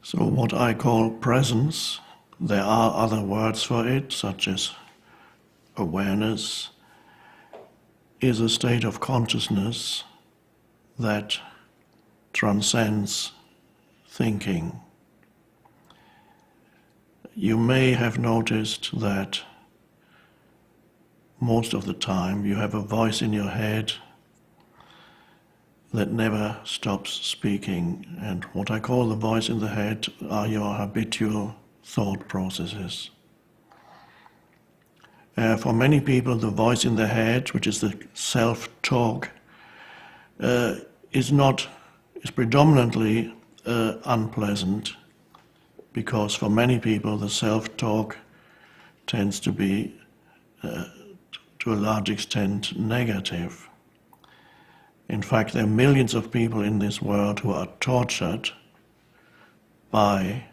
So what I call presence, there are other words for it, such as awareness, is a state of consciousness that transcends thinking. You may have noticed that most of the time you have a voice in your head that never stops speaking, and what I call the voice in the head are your habitual thought processes. For many people, the voice in the head, which is the self-talk, is predominantly unpleasant, because for many people the self-talk tends to be, to a large extent, negative. In fact, there are millions of people in this world who are tortured by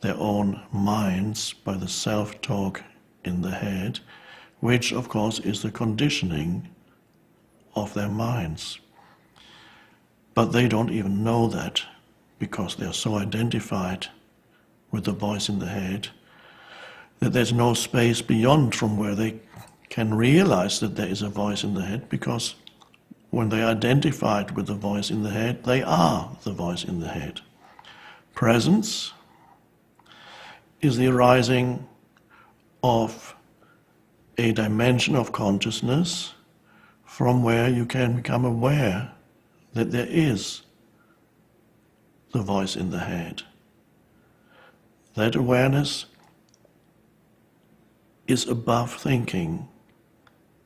their own minds, by the self-talk in the head, which of course is the conditioning of their minds. But they don't even know that, because they are so identified with the voice in the head that there's no space beyond from where they can realize that there is a voice in the head, because when they are identified with the voice in the head, they are the voice in the head. Presence is the arising of a dimension of consciousness from where you can become aware that there is the voice in the head. That awareness is above thinking.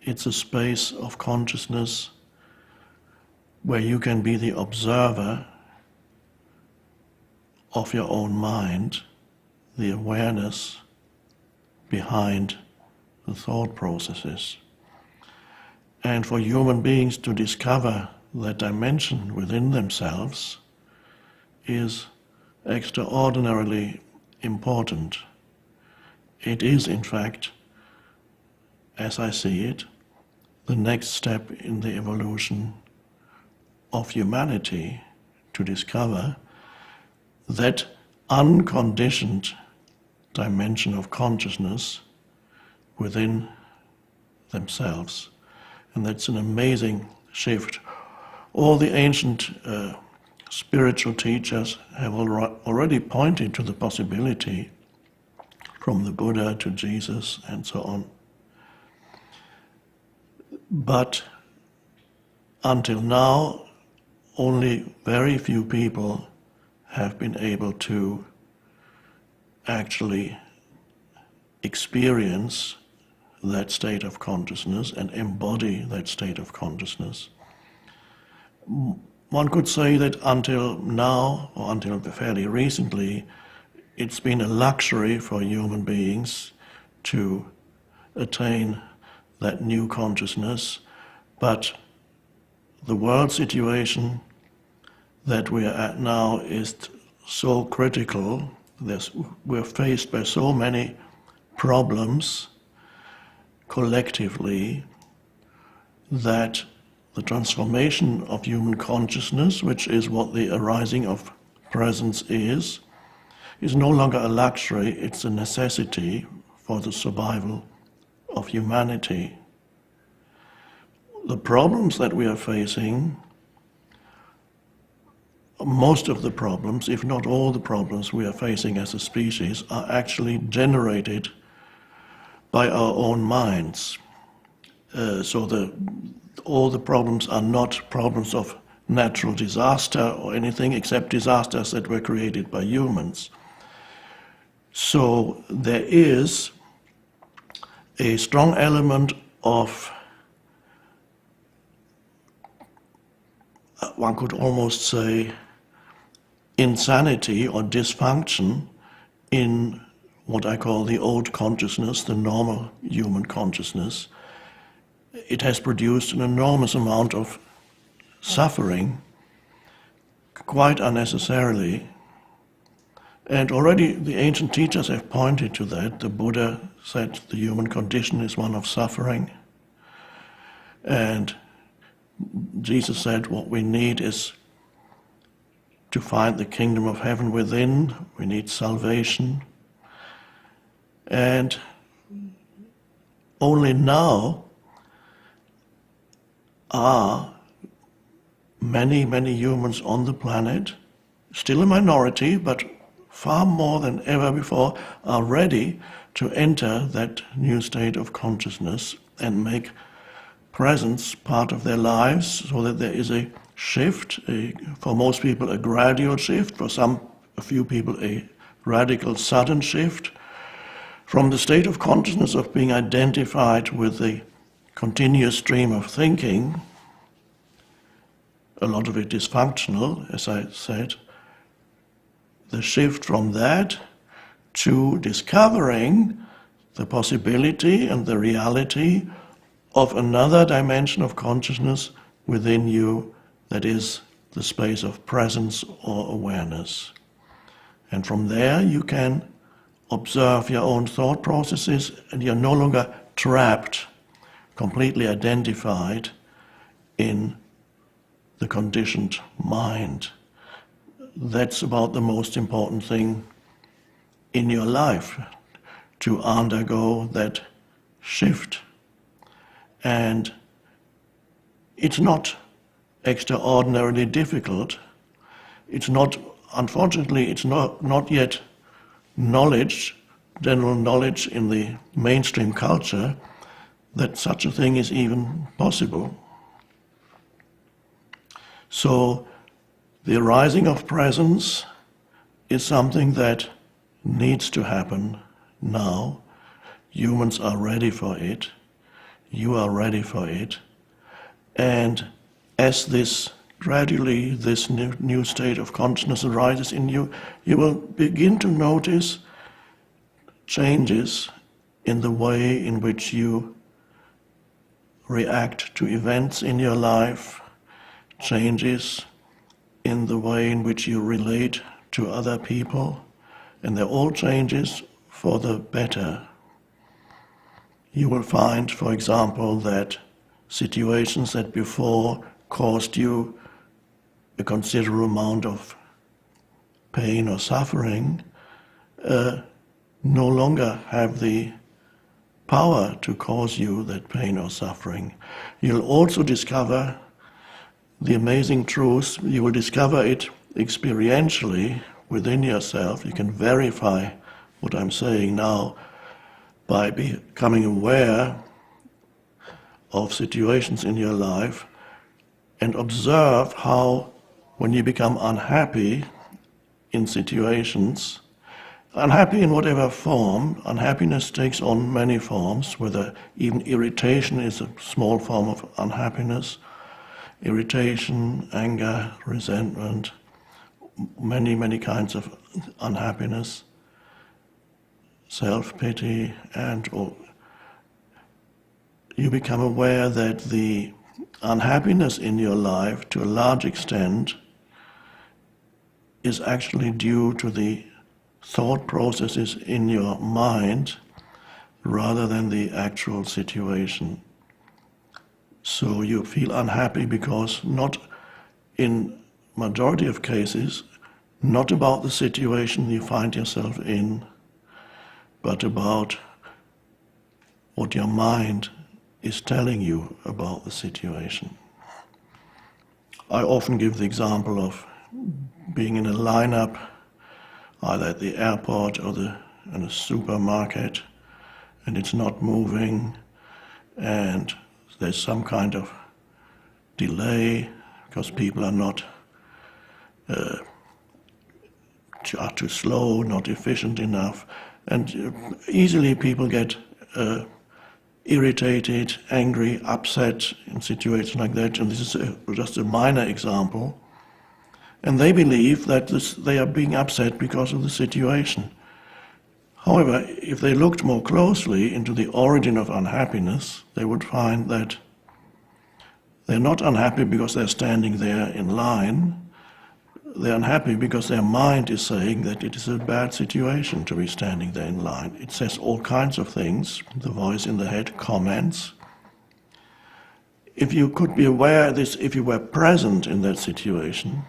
It's a space of consciousness where you can be the observer of your own mind, the awareness behind the thought processes. And for human beings to discover that dimension within themselves is extraordinarily important. It is, in fact, as I see it, the next step in the evolution of humanity, to discover that unconditioned dimension of consciousness within themselves. And that's an amazing shift. All the ancient spiritual teachers have already pointed to the possibility, from the Buddha to Jesus and so on. But until now, only very few people have been able to actually experience that state of consciousness and embody that state of consciousness. One could say that until now, or until fairly recently, it's been a luxury for human beings to attain that new consciousness, but the world situation that we are at now is so critical. We're faced by so many problems collectively that the transformation of human consciousness, which is what the arising of presence is no longer a luxury, it's a necessity for the survival of humanity. The problems that we are facing, most of the problems, if not all the problems we are facing as a species, are actually generated by our own minds. So all the problems are not problems of natural disaster or anything except disasters that were created by humans. So there is a strong element of, one could almost say, insanity or dysfunction in what I call the old consciousness, the normal human consciousness. It has produced an enormous amount of suffering, quite unnecessarily. And already the ancient teachers have pointed to that. The Buddha said the human condition is one of suffering. And Jesus said what we need is to find the kingdom of heaven within, we need salvation. And only now are many, many humans on the planet, still a minority, but far more than ever before, are ready to enter that new state of consciousness and make presence part of their lives, so that there is a shift, for most people a gradual shift, for a few people a radical sudden shift, from the state of consciousness of being identified with the continuous stream of thinking, a lot of it dysfunctional, as I said, the shift from that to discovering the possibility and the reality of another dimension of consciousness within you, that is the space of presence or awareness. And from there you can observe your own thought processes, and you're no longer trapped, completely identified in the conditioned mind. That's about the most important thing in your life, to undergo that shift. And it's not extraordinarily difficult. It's not, unfortunately, it's not yet knowledge, general knowledge in the mainstream culture, that such a thing is even possible. So the arising of presence is something that needs to happen now. Humans are ready for it. You are ready for it. And as this gradually, this new state of consciousness arises in you, you will begin to notice changes in the way in which you react to events in your life, changes in the way in which you relate to other people, and they're all changes for the better. You will find, for example, that situations that before caused you a considerable amount of pain or suffering no longer have the power to cause you that pain or suffering. You'll also discover the amazing truth. You will discover it experientially within yourself. You can verify what I'm saying now by becoming aware of situations in your life and observe how, when you become unhappy in situations, unhappy in whatever form, unhappiness takes on many forms, whether even irritation is a small form of unhappiness, irritation, anger, resentment, many, many kinds of unhappiness, self-pity, and you become aware that the unhappiness in your life, to a large extent, is actually due to the thought processes in your mind rather than the actual situation. So you feel unhappy because, not in majority of cases, not about the situation you find yourself in, but about what your mind is telling you about the situation. I often give the example of being in a lineup, either at the airport or in a supermarket, and it's not moving, and there's some kind of delay because people are not are too slow, not efficient enough, and easily people get irritated, angry, upset in situations like that. And this is just a minor example. And they believe that they are being upset because of the situation. However, if they looked more closely into the origin of unhappiness, they would find that they're not unhappy because they're standing there in line. They're unhappy because their mind is saying that it is a bad situation to be standing there in line. It says all kinds of things. The voice in the head comments. If you could be aware of this, if you were present in that situation,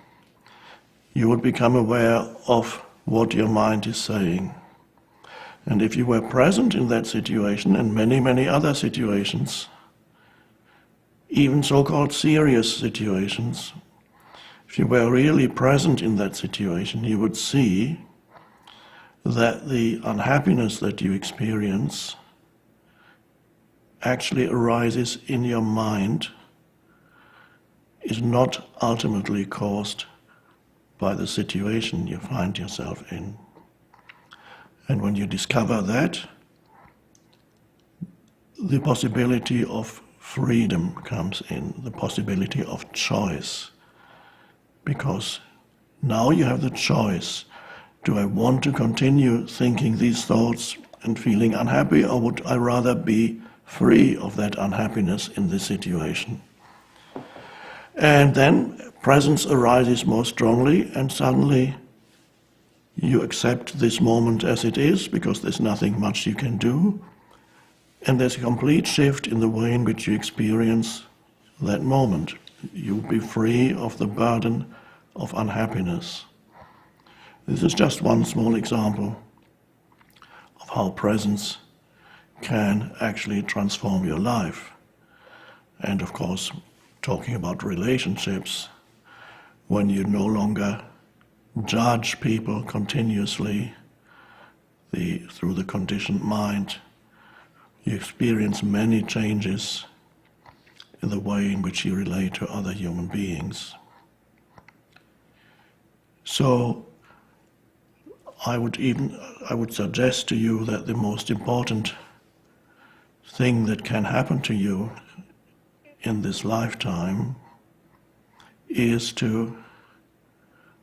you would become aware of what your mind is saying. And if you were present in that situation and many, many other situations, even so-called serious situations, if you were really present in that situation, you would see that the unhappiness that you experience actually arises in your mind, is not ultimately caused by the situation you find yourself in. And when you discover that, the possibility of freedom comes in, the possibility of choice. Because now you have the choice. Do I want to continue thinking these thoughts and feeling unhappy, or would I rather be free of that unhappiness in this situation? And then presence arises more strongly, and suddenly you accept this moment as it is, because there's nothing much you can do. And there's a complete shift in the way in which you experience that moment. You'll be free of the burden of unhappiness. This is just one small example of how presence can actually transform your life. And of course, talking about relationships, when you no longer judge people continuously through the conditioned mind, you experience many changes in the way in which you relate to other human beings. So I would suggest to you that the most important thing that can happen to you in this lifetime is to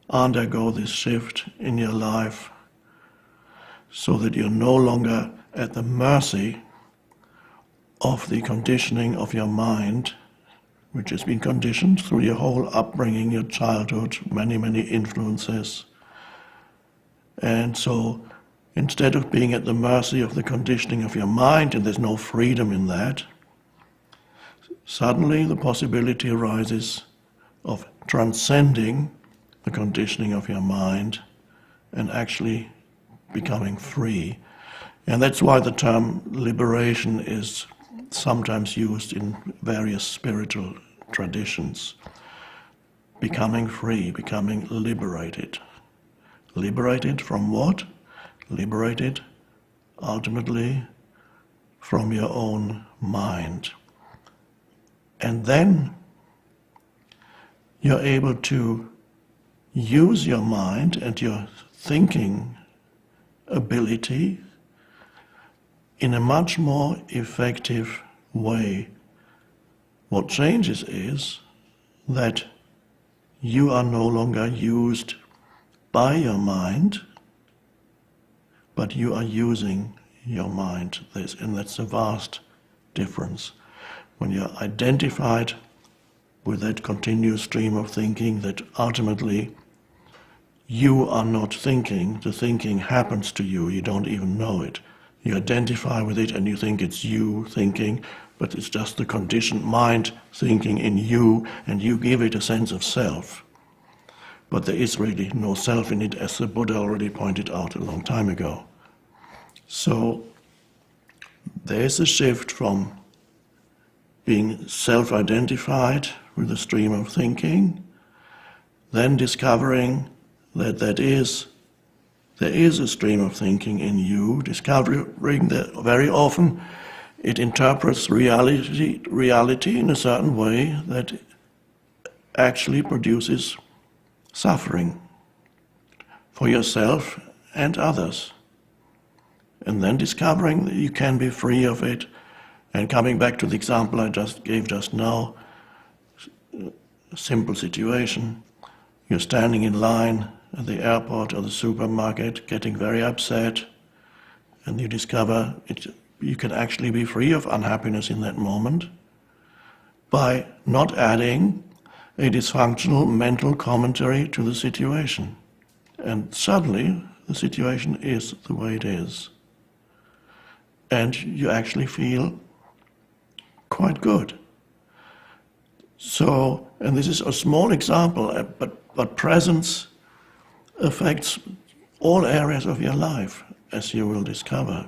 undergo this shift in your life so that you're no longer at the mercy of the conditioning of your mind, which has been conditioned through your whole upbringing, your childhood, many, many influences. And so instead of being at the mercy of the conditioning of your mind, and there's no freedom in that, suddenly the possibility arises of transcending the conditioning of your mind and actually becoming free. And that's why the term liberation is sometimes used in various spiritual traditions. Becoming free, becoming liberated. Liberated from what? Liberated ultimately from your own mind. And then you're able to use your mind and your thinking ability in a much more effective way. What changes is that you are no longer used by your mind, but you are using your mind. And that's a vast difference. When you're identified with that continuous stream of thinking, that ultimately you are not thinking, the thinking happens to you, you don't even know it. You identify with it and you think it's you thinking, but it's just the conditioned mind thinking in you, and you give it a sense of self. But there is really no self in it, as the Buddha already pointed out a long time ago. So there's a shift from being self-identified with the stream of thinking, then discovering that there is a stream of thinking in you, discovering that very often it interprets reality in a certain way that actually produces suffering for yourself and others. And then discovering that you can be free of it. And coming back to the example I just gave just now, a simple situation. You're standing in line at the airport or the supermarket, getting very upset, and you discover you can actually be free of unhappiness in that moment by not adding a dysfunctional mental commentary to the situation. And suddenly the situation is the way it is. And you actually feel quite good. So, and this is a small example, but presence affects all areas of your life, as you will discover.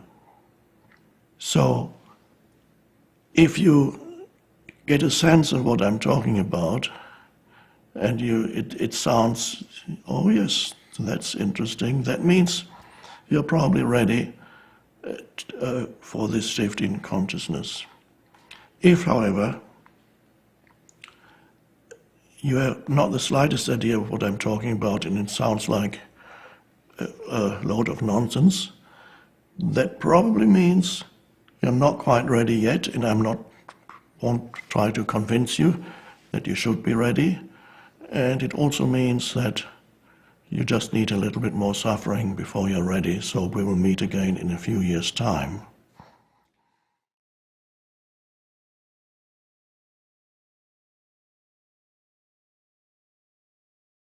So, if you get a sense of what I'm talking about, and it sounds, oh yes, that's interesting, that means you're probably ready for this shift in consciousness. If, however, you have not the slightest idea of what I'm talking about, and it sounds like a load of nonsense, that probably means you're not quite ready yet, and won't try to convince you that you should be ready. And it also means that you just need a little bit more suffering before you're ready, so we will meet again in a few years' time.